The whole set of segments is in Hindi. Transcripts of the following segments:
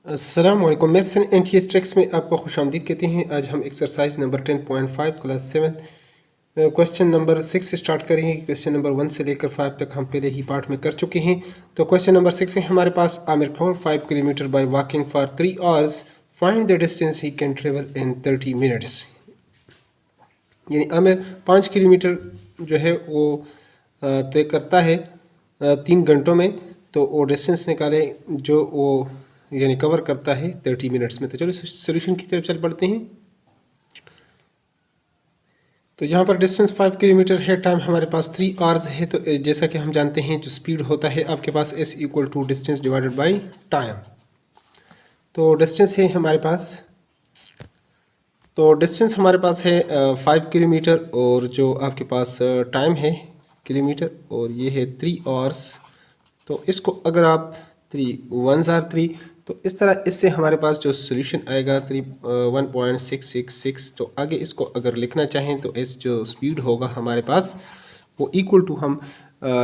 अस्सलामुअलैकुम। मैथ्स एंड एनटीएस ट्रिक्स में आपको खुशामदीद कहते हैं। आज हम exercise number 10.5 class 7 question number 6 से स्टार्ट करेंगे। क्वेश्चन नंबर 1 से लेकर 5 तक हम पहले ही पार्ट में कर चुके हैं। तो क्वेश्चन नंबर 6 है हमारे पास, Aamir cover 5 kilometre by walking for 3 hours, find the distance he can travel in 30 minutes. यानी आमिर 5 किलोमीटर जो है वो तय करता है 3 घंटों में, तो वो डिस्टेंस निकाले जो वो यानी कवर करता है 30 मिनट्स में। तो चलो सोल्यूशन की तरफ चल पड़ते हैं। तो यहाँ पर डिस्टेंस 5 किलोमीटर है, टाइम हमारे पास 3 आवर्स है। तो जैसा कि हम जानते हैं जो स्पीड होता है आपके पास s equal to distance divided by time. तो डिस्टेंस है हमारे पास, तो डिस्टेंस हमारे पास है 5 किलोमीटर, और जो आपके पास टाइम है किलोमीटर, और ये है 3 आवर्स। तो इसको अगर आप 3 1s are 3, तो इस तरह इससे हमारे पास जो सोल्यूशन आएगा 1.666। तो आगे इसको अगर लिखना चाहें तो इस जो स्पीड होगा हमारे पास वो इक्वल टू हम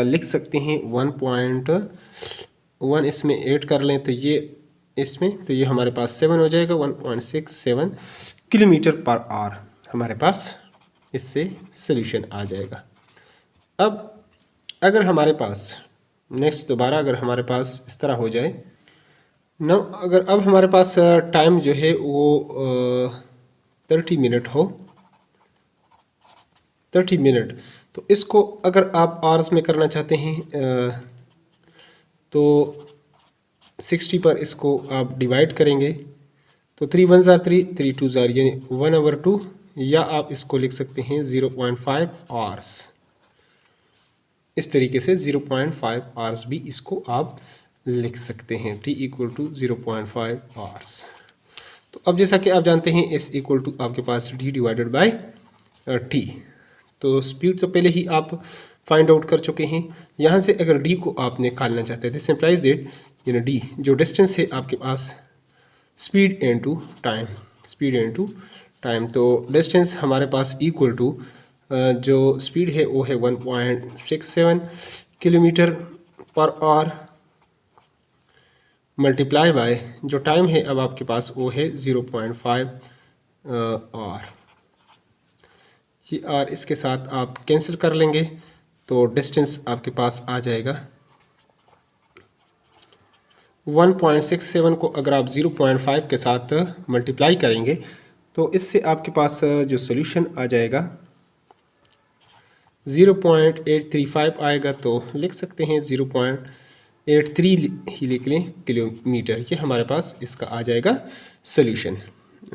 लिख सकते हैं 1.1, इसमें ऐड कर लें तो ये इसमें, तो ये हमारे पास 7 हो जाएगा। 1.67 किलोमीटर पर आवर हमारे पास इससे सोल्यूशन आ जाएगा। अब अगर हमारे पास नेक्स्ट दोबारा अगर हमारे पास इस तरह हो जाए न, अगर अब हमारे पास टाइम जो है वो 30 मिनट हो, 30 मिनट, तो इसको अगर आप आवर्स में करना चाहते हैं तो 60 पर इसको आप डिवाइड करेंगे तो 3 1s are 3, 3 2s are यानी 1/2, या आप इसको लिख सकते हैं 0.5 आवर्स। इस तरीके से 0.5 आवर्स भी इसको आप लिख सकते हैं, t इक्वल टू 0.5 आवर्स। तो अब जैसा कि आप जानते हैं s इक्वल टू आपके पास d डिवाइडेड बाय t। तो स्पीड तो पहले ही आप फाइंड आउट कर चुके हैं। यहाँ से अगर d को आप निकालना चाहते थे, सिंप्लाइज दैट, यानी d जो डिस्टेंस है आपके पास speed into time, speed into time. तो डिस्टेंस हमारे पास इक्वल टू जो स्पीड है वो है 1.67 kilometre per hour multiply by जो टाइम है अब आपके पास वो है 0.5 आवर। ये आर इसके साथ आप कैंसिल कर लेंगे तो डिस्टेंस आपके पास आ जाएगा 1.67 को अगर आप 0.5 के साथ मल्टीप्लाई करेंगे तो इससे आपके पास जो सोल्यूशन आ जाएगा 0.835 आएगा। तो लिख सकते हैं 0.83 ही लिख लें किलोमीटर, ये हमारे पास इसका आ जाएगा सोल्यूशन।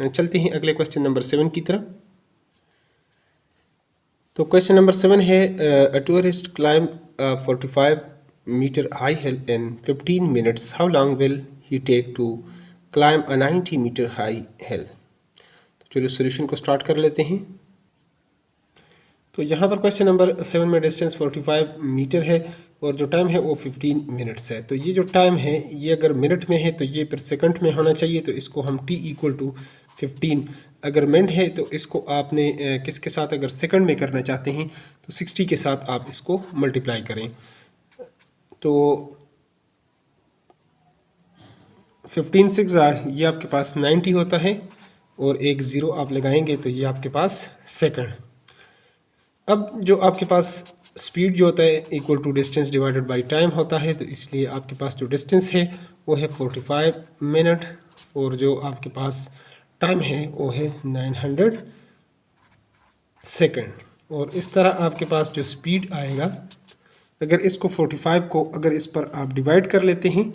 चलते हैं अगले क्वेश्चन नंबर 7 की तरफ। तो क्वेश्चन नंबर 7 है, a tourist climb 45 metre high hill in 15 minutes, how long will he take to climb a 90 metre high hill. तो चलिए सोल्यूशन को स्टार्ट कर लेते हैं। तो यहाँ पर क्वेश्चन नंबर 7 में डिस्टेंस 45 मीटर है और जो टाइम है वो 15 मिनट्स है। तो ये जो टाइम है ये अगर मिनट में है तो ये फिर सेकंड में होना चाहिए, तो इसको हम t इक्वल टू 15, अगर मिनट है तो इसको आपने किसके साथ अगर सेकंड में करना चाहते हैं तो 60 के साथ आप इसको मल्टीप्लाई करें। तो 15 6 ये आपके पास 90 होता है, और एक ज़ीरो आप लगाएंगे तो ये आपके पास सेकंड। अब जो आपके पास स्पीड जो होता है equal to distance divided by time होता है, तो इसलिए आपके पास जो डिस्टेंस है वो है 45 मिनट, और जो आपके पास टाइम है वो है 900 सेकंड। और इस तरह आपके पास जो स्पीड आएगा, अगर इसको 45 को अगर इस पर आप डिवाइड कर लेते हैं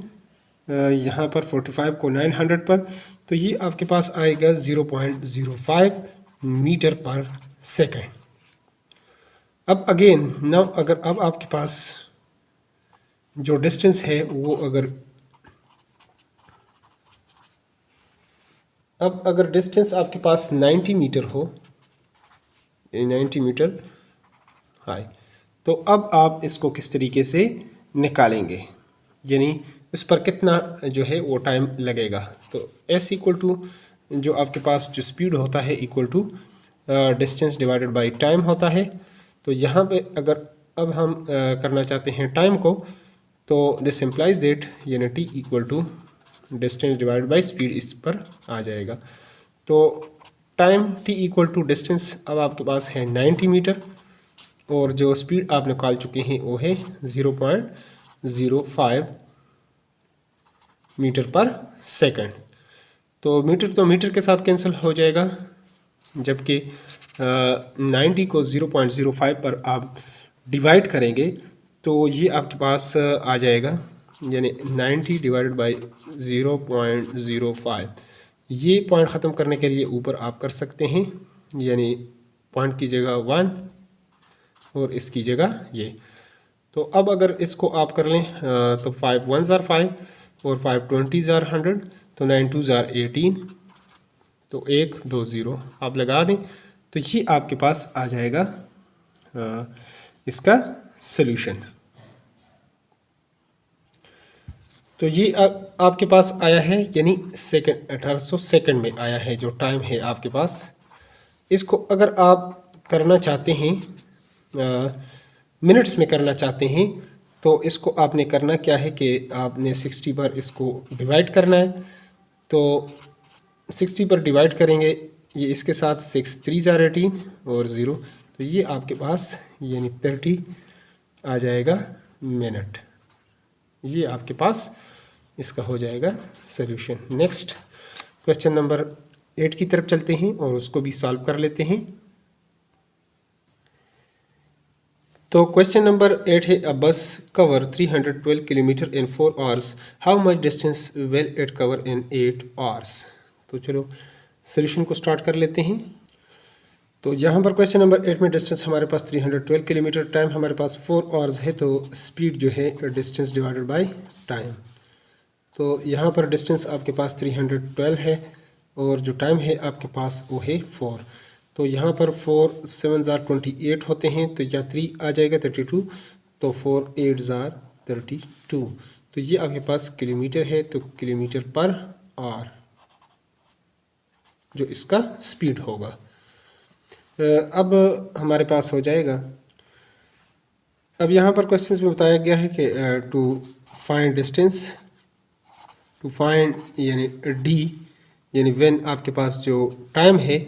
यहाँ पर 45 को 900 पर, तो ये आपके पास आएगा 0.05 मीटर पर सेकंड। अब अगेन नाउ अगर अब आपके पास जो डिस्टेंस है वो अगर डिस्टेंस आपके पास 90 मीटर हो, 90 मीटर हाई, तो अब आप इसको किस तरीके से निकालेंगे, यानी इस पर कितना जो है वो टाइम लगेगा। तो s इक्वल टू जो आपके पास जो स्पीड होता है equal to distance divided by time होता है। तो यहाँ पे अगर अब हम करना चाहते हैं टाइम को, तो दिस इम्प्लाइज दैट यानी t equal to distance divide by speed इस पर आ जाएगा। तो time t equal to distance अब आपके पास है 90 मीटर और जो स्पीड आप निकाल चुके हैं वो है 0.05 मीटर पर सेकंड। तो मीटर के साथ कैंसिल हो जाएगा, जबकि 90 को 0.05 पर आप डिवाइड करेंगे तो ये आपके पास आ जाएगा, यानी 90 डिवाइडेड बाई 0.05। ये पॉइंट ख़त्म करने के लिए ऊपर आप कर सकते हैं, यानी पॉइंट की जगह 1 और इसकी जगह ये। तो अब अगर इसको आप कर लें तो 5 1s are 5 और 5 20s are 100, तो 9 2s are 18, तो 1 2 0 आप लगा दें तो ये आपके पास आ जाएगा इसका सॉल्यूशन। तो ये आपके पास आया है, यानी सेकंड 1800 सेकंड में आया है जो टाइम है आपके पास। इसको अगर आप करना चाहते हैं मिनट्स में करना चाहते हैं तो इसको आपने करना क्या है कि आपने 60 पर इसको डिवाइड करना है। तो 60 पर डिवाइड करेंगे ये इसके साथ 6 3s are 18 और 0, तो ये आपके पास यानी 30 आ जाएगा मिनट। ये आपके पास इसका हो जाएगा सॉल्यूशन। नेक्स्ट क्वेश्चन नंबर 8 की तरफ चलते हैं और उसको भी सॉल्व कर लेते हैं। तो क्वेश्चन नंबर 8 है, अ बस cover 312 kilometre in 4 hours, how much distance will it cover in 8 hours. तो चलो सॉल्यूशन को स्टार्ट कर लेते हैं। तो यहाँ पर क्वेश्चन नंबर 8 में डिस्टेंस हमारे पास 312 किलोमीटर, टाइम हमारे पास 4 आवर्स है, तो स्पीड जो है डिस्टेंस डिवाइडेड बाय टाइम। तो यहाँ पर डिस्टेंस आपके पास 312 है और जो टाइम है आपके पास वो है 4। तो यहाँ पर 4 7s are 28 होते हैं, तो या 3 आ जाएगा 32, तो 4 8s are 32। तो ये आपके पास किलोमीटर है, तो किलोमीटर पर आवर जो इसका स्पीड होगा। अब हमारे पास हो जाएगा। अब यहाँ पर क्वेश्चन में बताया गया है कि to find distance, to find यानी डी, यानी व्हेन आपके पास जो टाइम है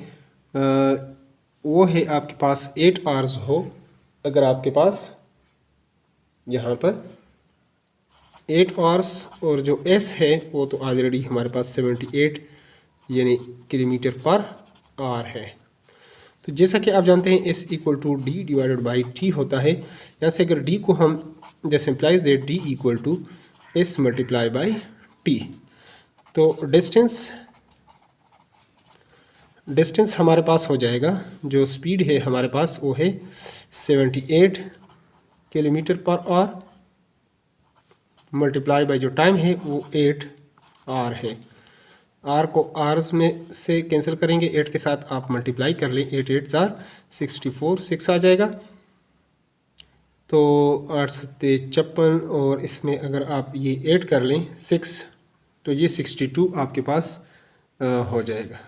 वो है आपके पास 8 आवर्स हो। अगर आपके पास यहाँ पर 8 आवर्स और जो एस है वो तो ऑलरेडी हमारे पास 78 यानी किलोमीटर पर आवर है। तो जैसा कि आप जानते हैं S equal to D divided by T होता है। यहाँ से अगर डी को हम जैसे implies that D equal to S multiply by T, तो डिस्टेंस हमारे पास हो जाएगा, जो स्पीड है हमारे पास वो है 78 kilometre per hour multiply by जो टाइम है वो 8 आवर है। आर को आर्स में से कैंसिल करेंगे, 8 के साथ आप मल्टीप्लाई कर लें, 8 8s are 64, 6 आ जाएगा, तो 8 7 56 और इसमें अगर आप ये 8 कर लें 6, तो ये 62 आपके पास हो जाएगा।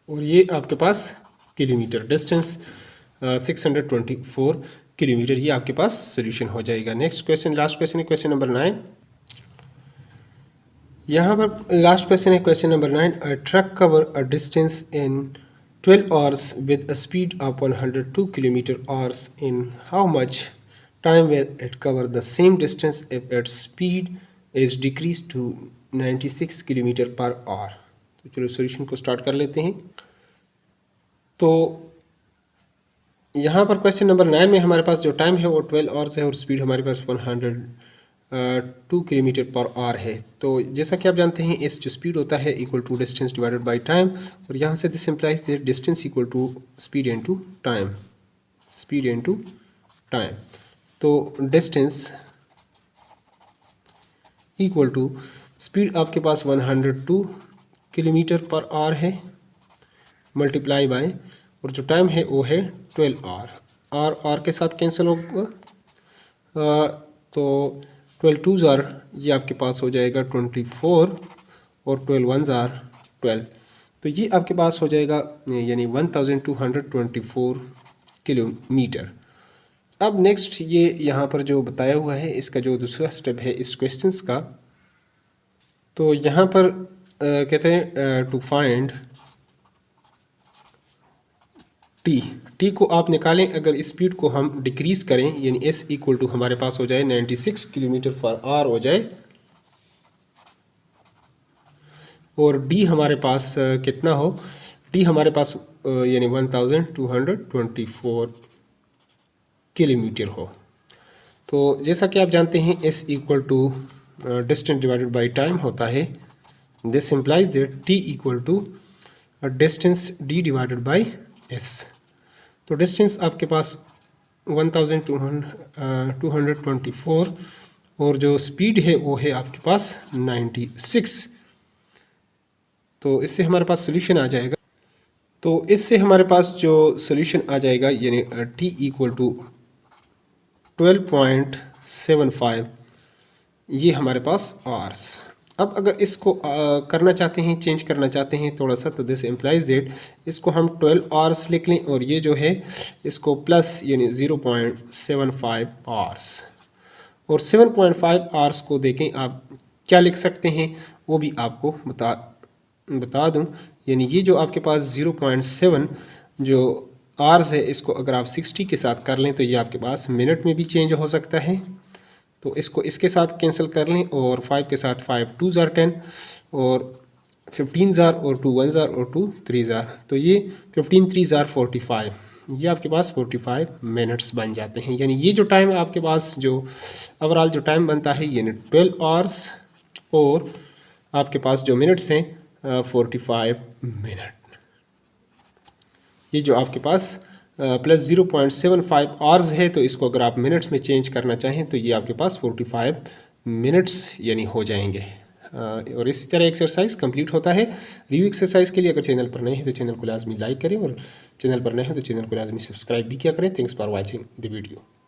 और ये आपके पास किलोमीटर डिस्टेंस 624 किलोमीटर, ये आपके पास सोल्यूशन हो जाएगा। नेक्स्ट क्वेश्चन, लास्ट क्वेश्चन है क्वेश्चन नंबर 9। यहाँ पर लास्ट क्वेश्चन है question number 9, a truck cover a distance in 12 hours with a speed of 102 kilometre hours, in how much time will it cover the same distance if its speed is decrease to 96 kilometre per hour. तो चलो सॉल्यूशन को स्टार्ट कर लेते हैं। तो यहाँ पर क्वेश्चन नंबर 9 में हमारे पास जो टाइम है वो 12 आवर्स है और स्पीड हमारे पास 102 किलोमीटर पर आवर है। तो जैसा कि आप जानते हैं इस जो स्पीड होता है equal to distance divided by time, और यहाँ से this implies that distance equal to speed into time, speed into time. तो डिस्टेंस इक्वल टू स्पीड आपके पास 102 किलोमीटर पर आवर है मल्टीप्लाई बाय और जो टाइम है वो है 12 आवर। आर के साथ कैंसिल होगा, तो 12 2s are ये आपके पास हो जाएगा 24 और 12 1s are 12, तो ये आपके पास हो जाएगा यानी 1224 किलोमीटर। अब नेक्स्ट ये यहाँ पर जो बताया हुआ है इसका जो दूसरा स्टेप है इस क्वेश्चंस का, तो यहाँ पर कहते हैं टू फाइंड टी को आप निकालें। अगर स्पीड को हम डिक्रीज करें यानी s इक्वल टू हमारे पास हो जाए 96 किलोमीटर पर आवर हो जाए, और d हमारे पास कितना हो, d हमारे पास यानी 1224 किलोमीटर हो। तो जैसा कि आप जानते हैं s equal to distance divided by time होता है। This implies that t equal to distance d divided by s। तो डिस्टेंस आपके पास 1224 और जो स्पीड है वो है आपके पास 96। तो इससे हमारे पास सोल्यूशन आ जाएगा। तो इससे हमारे पास जो सोल्यूशन आ जाएगा यानी t इक्वल टू 12.75, ये हमारे पास आवर्स। अब अगर इसको करना चाहते हैं, चेंज करना चाहते हैं थोड़ा सा, तो दिस इम्प्लाइज दैट इसको हम 12 आवर्स लिख लें और ये जो है इसको प्लस यानी 0.75 आवर्स, और 7.5 आवर्स को देखें आप क्या लिख सकते हैं वो भी आपको बता दूं। यानी ये जो आपके पास 0.7 जो आवर्स है, इसको अगर आप 60 के साथ कर लें तो ये आपके पास मिनट में भी चेंज हो सकता है। तो इसको इसके साथ कैंसिल कर लें और 5 के साथ 5 2 ज़ार 10 और 15 ज़ार और 2 1 ज़ार और 2 3 ज़ार, तो ये 15 3 ज़ार 45, ये आपके पास 45 मिनट्स बन जाते हैं। यानी ये जो टाइम आपके पास जो ओवरऑल जो टाइम बनता है यानी 12 आवर्स, और आपके पास जो मिनट्स हैं 45 मिनट। ये जो आपके पास प्लस 0.75 आवर्स है, तो इसको अगर आप मिनट्स में चेंज करना चाहें तो ये आपके पास 45 मिनट्स यानी हो जाएंगे। और इसी तरह एक्सरसाइज कंप्लीट होता है। रिव्यू एक्सरसाइज के लिए अगर चैनल पर नए हैं तो चैनल को लाजमी लाइक करें, और चैनल पर नए हैं तो चैनल को लाजमी सब्सक्राइब भी किया करें। Thanks for watching the video.